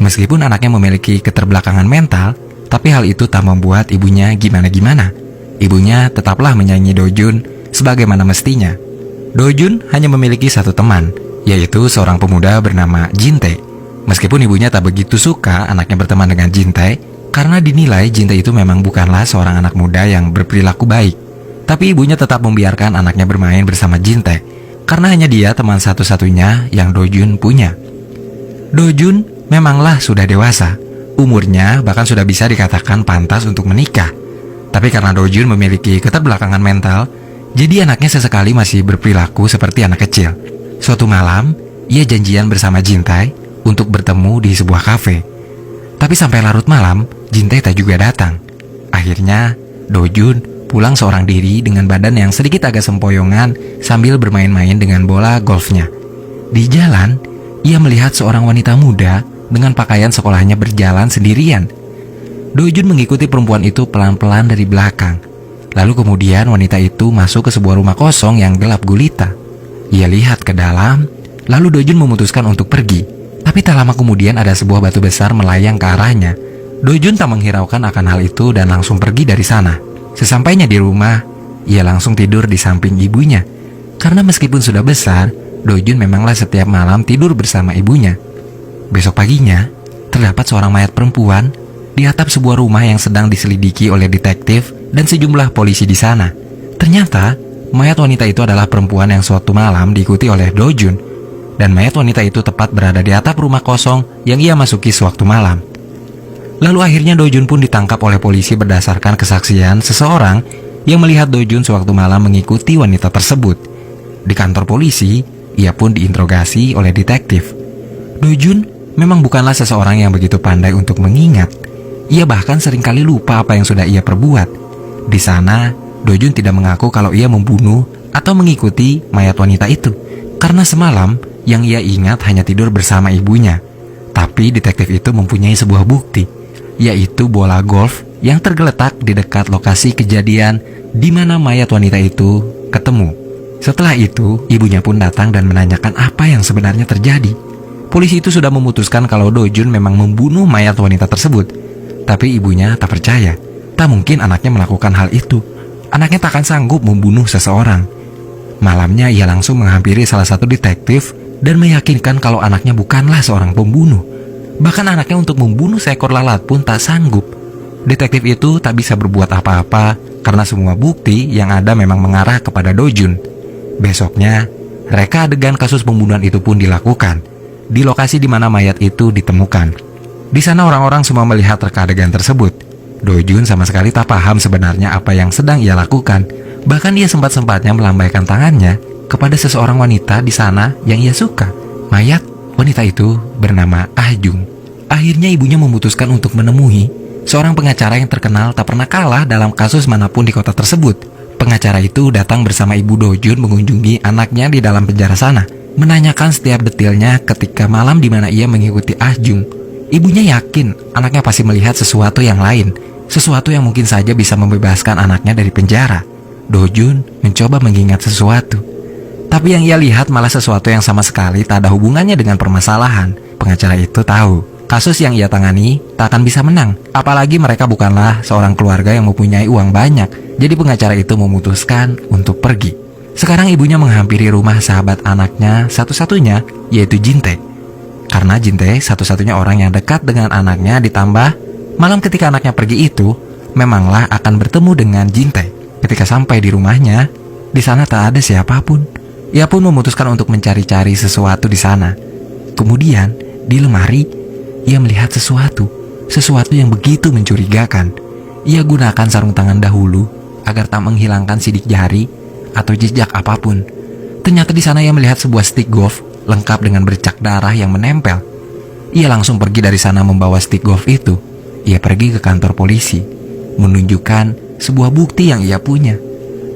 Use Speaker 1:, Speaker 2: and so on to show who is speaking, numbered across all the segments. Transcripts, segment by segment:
Speaker 1: Meskipun anaknya memiliki keterbelakangan mental, tapi hal itu tak membuat ibunya gimana-gimana. Ibunya tetaplah menyayangi Dojun sebagaimana mestinya. Dojun hanya memiliki satu teman, yaitu seorang pemuda bernama Jin-tae. Meskipun ibunya tak begitu suka anaknya berteman dengan Jin-tae, karena dinilai Jin-tae itu memang bukanlah seorang anak muda yang berperilaku baik. Tapi ibunya tetap membiarkan anaknya bermain bersama Jin-tae, karena hanya dia teman satu-satunya yang Dojun punya. Dojun memanglah sudah dewasa, umurnya bahkan sudah bisa dikatakan pantas untuk menikah. Tapi karena Dojun memiliki keterbelakangan mental, jadi anaknya sesekali masih berperilaku seperti anak kecil. Suatu malam, ia janjian bersama Jin-tae untuk bertemu di sebuah kafe. Tapi sampai larut malam, Jin-tae tak juga datang. Akhirnya, Dojun pulang seorang diri dengan badan yang sedikit agak sempoyongan sambil bermain-main dengan bola golfnya. Di jalan, ia melihat seorang wanita muda dengan pakaian sekolahnya berjalan sendirian. Dojun mengikuti perempuan itu pelan-pelan dari belakang. Lalu kemudian wanita itu masuk ke sebuah rumah kosong yang gelap gulita. Ia lihat ke dalam, lalu Dojun memutuskan untuk pergi. Tapi tak lama kemudian ada sebuah batu besar melayang ke arahnya. Dojun tak menghiraukan akan hal itu dan langsung pergi dari sana. Sesampainya di rumah, ia langsung tidur di samping ibunya. Karena meskipun sudah besar, Dojun memanglah setiap malam tidur bersama ibunya. Besok paginya, terdapat seorang mayat perempuan di atap sebuah rumah yang sedang diselidiki oleh detektif dan sejumlah polisi di sana. Ternyata, mayat wanita itu adalah perempuan yang suatu malam diikuti oleh Dojun. Dan mayat wanita itu tepat berada di atap rumah kosong yang ia masuki sewaktu malam. Lalu akhirnya Dojun pun ditangkap oleh polisi berdasarkan kesaksian seseorang yang melihat Dojun sewaktu malam mengikuti wanita tersebut. Di kantor polisi, ia pun diinterogasi oleh detektif. Dojun memang bukanlah seseorang yang begitu pandai untuk mengingat. Ia bahkan seringkali lupa apa yang sudah ia perbuat. Di sana, Dojun tidak mengaku kalau ia membunuh atau mengikuti mayat wanita itu. Karena semalam, yang ia ingat hanya tidur bersama ibunya. Tapi detektif itu mempunyai sebuah bukti, yaitu bola golf yang tergeletak di dekat lokasi kejadian di mana mayat wanita itu ketemu. Setelah itu, ibunya pun datang dan menanyakan apa yang sebenarnya terjadi. Polisi itu sudah memutuskan kalau Dojun memang membunuh mayat wanita tersebut. Tapi ibunya tak percaya. Tak mungkin anaknya melakukan hal itu. Anaknya tak akan sanggup membunuh seseorang. Malamnya ia langsung menghampiri salah satu detektif dan meyakinkan kalau anaknya bukanlah seorang pembunuh. Bahkan anaknya untuk membunuh seekor lalat pun tak sanggup. Detektif itu tak bisa berbuat apa-apa karena semua bukti yang ada memang mengarah kepada Dojun. Besoknya, reka adegan kasus pembunuhan itu pun dilakukan di lokasi di mana mayat itu ditemukan. Di sana orang-orang semua melihat reka adegan tersebut. Dojun sama sekali tak paham sebenarnya apa yang sedang ia lakukan. Bahkan ia sempat-sempatnya melambaikan tangannya kepada seseorang wanita di sana yang ia suka. Mayat wanita itu bernama Ahjung. Akhirnya ibunya memutuskan untuk menemui seorang pengacara yang terkenal tak pernah kalah dalam kasus manapun di kota tersebut. Pengacara itu datang bersama ibu Dojun mengunjungi anaknya di dalam penjara sana, menanyakan setiap detailnya ketika malam di mana ia mengikuti Ahjung. Ibunya yakin anaknya pasti melihat sesuatu yang lain, sesuatu yang mungkin saja bisa membebaskan anaknya dari penjara. Dojun mencoba mengingat sesuatu, tapi yang ia lihat malah sesuatu yang sama sekali tak ada hubungannya dengan permasalahan. Pengacara itu tahu kasus yang ia tangani tak akan bisa menang, apalagi mereka bukanlah seorang keluarga yang mempunyai uang banyak. Jadi pengacara itu memutuskan untuk pergi. Sekarang ibunya menghampiri rumah sahabat anaknya satu-satunya, yaitu Jin-tae. Karena Jin-tae satu-satunya orang yang dekat dengan anaknya, ditambah malam ketika anaknya pergi itu memanglah akan bertemu dengan Jin-tae. Ketika sampai di rumahnya, di sana tak ada siapapun. Ia pun memutuskan untuk mencari-cari sesuatu di sana. Kemudian, di lemari, ia melihat sesuatu yang begitu mencurigakan. Ia gunakan sarung tangan dahulu agar tak menghilangkan sidik jari atau jejak apapun. Ternyata di sana ia melihat sebuah stick golf lengkap dengan bercak darah yang menempel. Ia langsung pergi dari sana membawa stick golf itu. Ia pergi ke kantor polisi, menunjukkan sebuah bukti yang ia punya.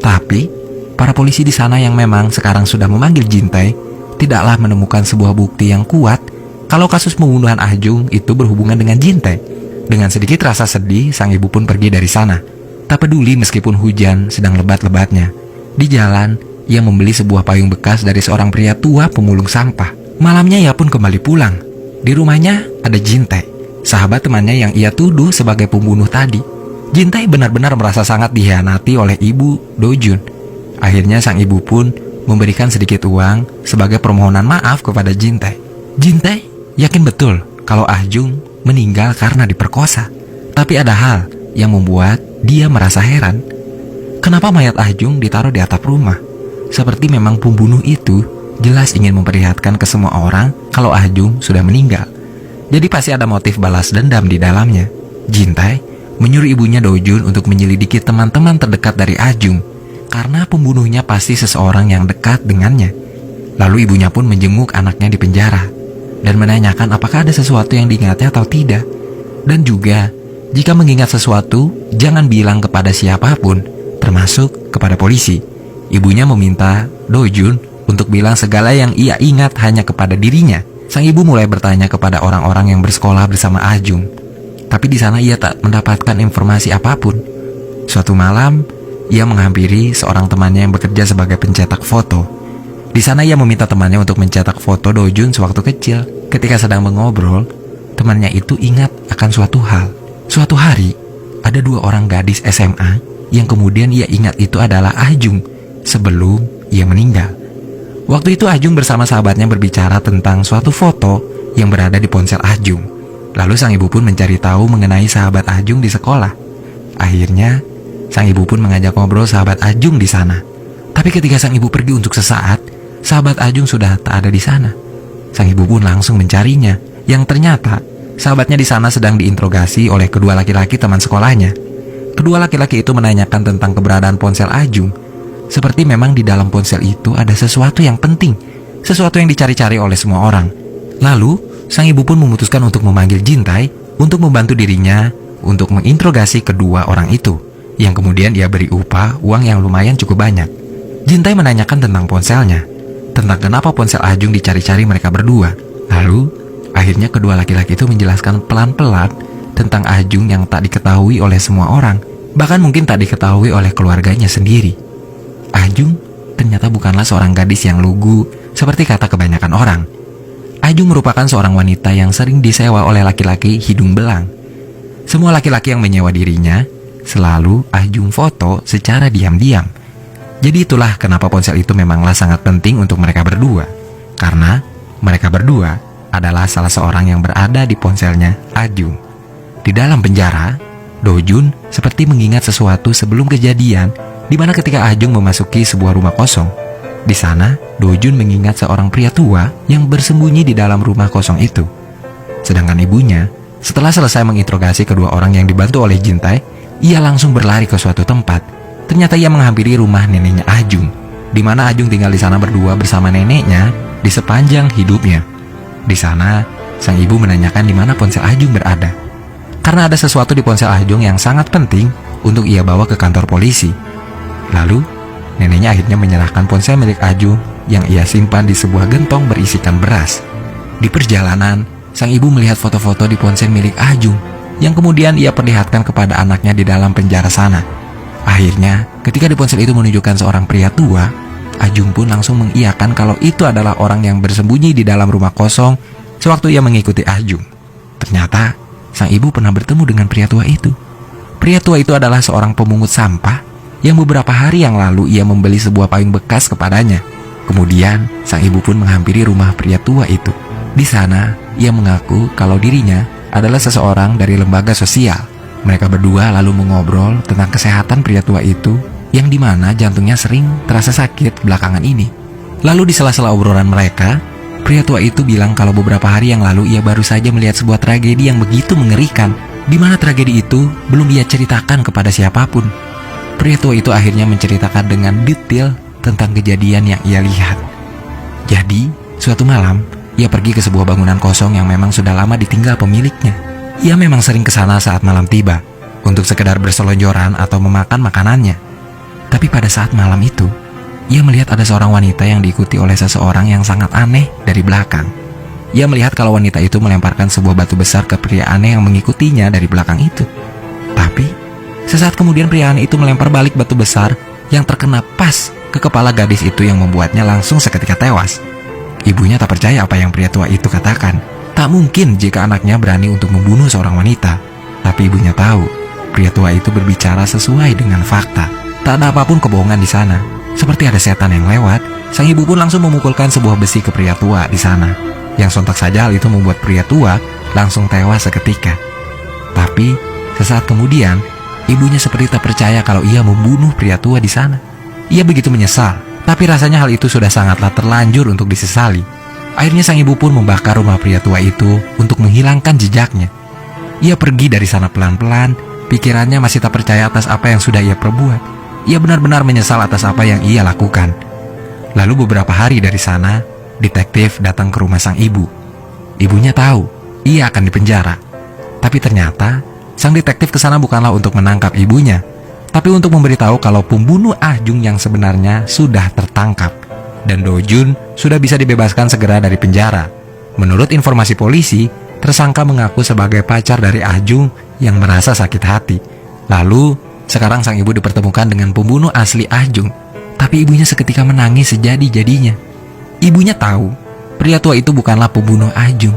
Speaker 1: Tapi, para polisi di sana yang memang sekarang sudah memanggil Jin-tae tidaklah menemukan sebuah bukti yang kuat kalau kasus pembunuhan Ahjung itu berhubungan dengan Jin-tae. Dengan sedikit rasa sedih, sang ibu pun pergi dari sana. Tak peduli meskipun hujan sedang lebat-lebatnya. Di jalan, ia membeli sebuah payung bekas dari seorang pria tua pemulung sampah. Malamnya ia pun kembali pulang. Di rumahnya, ada Jintae, sahabat temannya yang ia tuduh sebagai pembunuh tadi. Jintae benar-benar merasa sangat dikhianati oleh ibu Dojun. Akhirnya sang ibu pun memberikan sedikit uang sebagai permohonan maaf kepada Jintae. Jintae yakin betul kalau Ah Jung meninggal karena diperkosa. Tapi ada hal yang membuat dia merasa heran. Kenapa mayat Ah Jung ditaruh di atap rumah? Seperti memang pembunuh itu jelas ingin memperlihatkan ke semua orang kalau Ah Jung sudah meninggal. Jadi pasti ada motif balas dendam di dalamnya. Jintae menyuruh ibunya Dojun untuk menyelidiki teman-teman terdekat dari Ah Jung, karena pembunuhnya pasti seseorang yang dekat dengannya. Lalu ibunya pun menjenguk anaknya di penjara dan menanyakan apakah ada sesuatu yang diingatnya atau tidak. Dan juga, jika mengingat sesuatu, jangan bilang kepada siapapun, termasuk kepada polisi. Ibunya meminta Dojun untuk bilang segala yang ia ingat hanya kepada dirinya. Sang ibu mulai bertanya kepada orang-orang yang bersekolah bersama Ah Jung. Tapi di sana ia tak mendapatkan informasi apapun. Suatu malam, ia menghampiri seorang temannya yang bekerja sebagai pencetak foto. Di sana ia meminta temannya untuk mencetak foto Dojun sewaktu kecil. Ketika sedang mengobrol, temannya itu ingat akan suatu hal. Suatu hari, ada 2 orang gadis SMA yang kemudian ia ingat itu adalah Ah Jung sebelum ia meninggal. Waktu itu Ah Jung bersama sahabatnya berbicara tentang suatu foto yang berada di ponsel Ah Jung. Lalu sang ibu pun mencari tahu mengenai sahabat Ah Jung di sekolah. Akhirnya, sang ibu pun mengajak ngobrol sahabat Ah Jung di sana. Tapi ketika sang ibu pergi untuk sesaat, sahabat Ah Jung sudah tak ada di sana. Sang ibu pun langsung mencarinya, yang ternyata sahabatnya di sana sedang diinterogasi oleh kedua laki-laki teman sekolahnya. Kedua laki-laki itu menanyakan tentang keberadaan ponsel Ah Jung. Seperti memang di dalam ponsel itu ada sesuatu yang penting, sesuatu yang dicari-cari oleh semua orang. Lalu, sang ibu pun memutuskan untuk memanggil Jintae untuk membantu dirinya untuk menginterogasi kedua orang itu, yang kemudian ia beri upah uang yang lumayan cukup banyak. Jintae menanyakan tentang ponselnya, tentang kenapa ponsel Ah Jung dicari-cari mereka berdua. Lalu, akhirnya kedua laki-laki itu menjelaskan pelan-pelan tentang Ah Jung yang tak diketahui oleh semua orang, bahkan mungkin tak diketahui oleh keluarganya sendiri. Ah Jung ternyata bukanlah seorang gadis yang lugu seperti kata kebanyakan orang. Ah Jung merupakan seorang wanita yang sering disewa oleh laki-laki hidung belang. Semua laki-laki yang menyewa dirinya selalu Ah Jung foto secara diam-diam. Jadi itulah kenapa ponsel itu memanglah sangat penting untuk mereka berdua, karena mereka berdua adalah salah seorang yang berada di ponselnya Ah Jung. Di dalam penjara, Dojun seperti mengingat sesuatu sebelum kejadian, di mana ketika Ah Jung memasuki sebuah rumah kosong. Di sana, Dojun mengingat seorang pria tua yang bersembunyi di dalam rumah kosong itu. Sedangkan ibunya, setelah selesai menginterogasi kedua orang yang dibantu oleh Jintae, ia langsung berlari ke suatu tempat. Ternyata ia menghampiri rumah neneknya Ah Jung, di mana Ah Jung tinggal di sana berdua bersama neneknya di sepanjang hidupnya. Di sana, sang ibu menanyakan di mana ponsel Ah Jung berada, karena ada sesuatu di ponsel Ah Jung yang sangat penting untuk ia bawa ke kantor polisi. Lalu, neneknya akhirnya menyerahkan ponsel milik Ah Jung yang ia simpan di sebuah gentong berisikan beras. Di perjalanan, sang ibu melihat foto-foto di ponsel milik Ah Jung yang kemudian ia perlihatkan kepada anaknya di dalam penjara sana. Akhirnya, ketika di ponsel itu menunjukkan seorang pria tua, Ah Jung pun langsung mengiyakan kalau itu adalah orang yang bersembunyi di dalam rumah kosong sewaktu ia mengikuti Ah Jung. Ternyata, sang ibu pernah bertemu dengan pria tua itu. Pria tua itu adalah seorang pemungut sampah yang beberapa hari yang lalu ia membeli sebuah payung bekas kepadanya. Kemudian, sang ibu pun menghampiri rumah pria tua itu. Di sana, ia mengaku kalau dirinya adalah seseorang dari lembaga sosial. Mereka berdua lalu mengobrol tentang kesehatan pria tua itu, yang dimana jantungnya sering terasa sakit belakangan ini. Lalu di sela-sela obrolan mereka, pria tua itu bilang kalau beberapa hari yang lalu ia baru saja melihat sebuah tragedi yang begitu mengerikan, di mana tragedi itu belum ia ceritakan kepada siapapun. Pria tua itu akhirnya menceritakan dengan detail tentang kejadian yang ia lihat. Jadi, suatu malam, ia pergi ke sebuah bangunan kosong yang memang sudah lama ditinggal pemiliknya. Ia memang sering ke sana saat malam tiba, untuk sekedar berselonjoran atau memakan makanannya. Tapi pada saat malam itu, ia melihat ada seorang wanita yang diikuti oleh seseorang yang sangat aneh dari belakang. Ia melihat kalau wanita itu melemparkan sebuah batu besar ke pria aneh yang mengikutinya dari belakang itu. Tapi, sesaat kemudian pria aneh itu melempar balik batu besar yang terkena pas ke kepala gadis itu yang membuatnya langsung seketika tewas. Ibunya tak percaya apa yang pria tua itu katakan, Tak mungkin jika anaknya berani untuk membunuh seorang wanita. Tapi ibunya tahu, pria tua itu berbicara sesuai dengan fakta. Tak ada apapun kebohongan di sana. Seperti ada setan yang lewat, sang ibu pun langsung memukulkan sebuah besi ke pria tua di sana. Yang sontak saja hal itu membuat pria tua langsung tewas seketika. Tapi, sesaat kemudian, ibunya seperti tak percaya kalau ia membunuh pria tua di sana. Ia begitu menyesal, tapi rasanya hal itu sudah sangatlah terlanjur untuk disesali. Akhirnya sang ibu pun membakar rumah pria tua itu untuk menghilangkan jejaknya. Ia pergi dari sana pelan-pelan, pikirannya masih tak percaya atas apa yang sudah ia perbuat. Ia benar-benar menyesal atas apa yang ia lakukan. Lalu beberapa hari dari sana, detektif datang ke rumah sang ibu. Ibunya tahu, ia akan dipenjara. Tapi ternyata, sang detektif ke sana bukanlah untuk menangkap ibunya, tapi untuk memberitahu kalau pembunuh Ah Jung yang sebenarnya sudah tertangkap. Dan Do Jun sudah bisa dibebaskan segera dari penjara. Menurut informasi polisi, tersangka mengaku sebagai pacar dari Ah Jung yang merasa sakit hati. Lalu, sekarang sang ibu dipertemukan dengan pembunuh asli Ah Jung. Tapi ibunya seketika menangis sejadi-jadinya. Ibunya tahu, pria tua itu bukanlah pembunuh Ah Jung.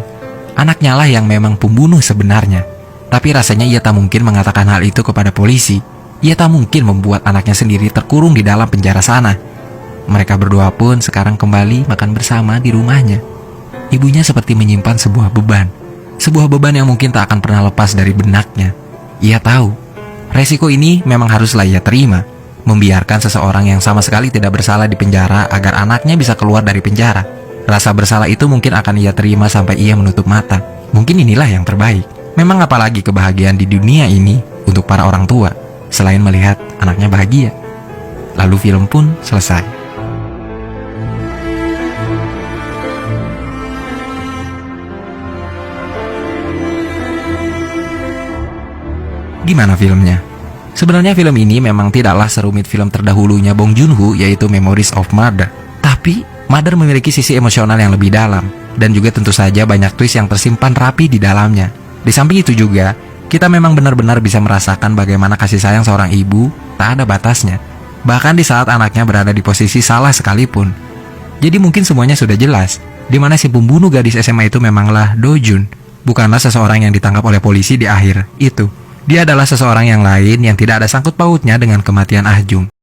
Speaker 1: Anaknya lah yang memang pembunuh sebenarnya. Tapi rasanya ia tak mungkin mengatakan hal itu kepada polisi. Ia tak mungkin membuat anaknya sendiri terkurung di dalam penjara sana. Mereka berdua pun sekarang kembali makan bersama di rumahnya. Ibunya seperti menyimpan sebuah beban. Sebuah beban yang mungkin tak akan pernah lepas dari benaknya. Ia tahu, resiko ini memang haruslah ia terima. Membiarkan seseorang yang sama sekali tidak bersalah di penjara agar anaknya bisa keluar dari penjara. Rasa bersalah itu mungkin akan ia terima sampai ia menutup mata. Mungkin inilah yang terbaik. Memang apalagi kebahagiaan di dunia ini untuk para orang tua, selain melihat anaknya bahagia. Lalu film pun selesai. Gimana filmnya? Sebenarnya film ini memang tidaklah serumit film terdahulunya Bong Joon-ho, yaitu Memories of Murder. Tapi, Mother memiliki sisi emosional yang lebih dalam, dan juga tentu saja banyak twist yang tersimpan rapi di dalamnya. Di samping itu juga, kita memang benar-benar bisa merasakan bagaimana kasih sayang seorang ibu tak ada batasnya. Bahkan di saat anaknya berada di posisi salah sekalipun. Jadi mungkin semuanya sudah jelas, di mana si pembunuh gadis SMA itu memanglah Do Jun, bukanlah seseorang yang ditangkap oleh polisi di akhir itu. Dia adalah seseorang yang lain yang tidak ada sangkut pautnya dengan kematian Ah Jung.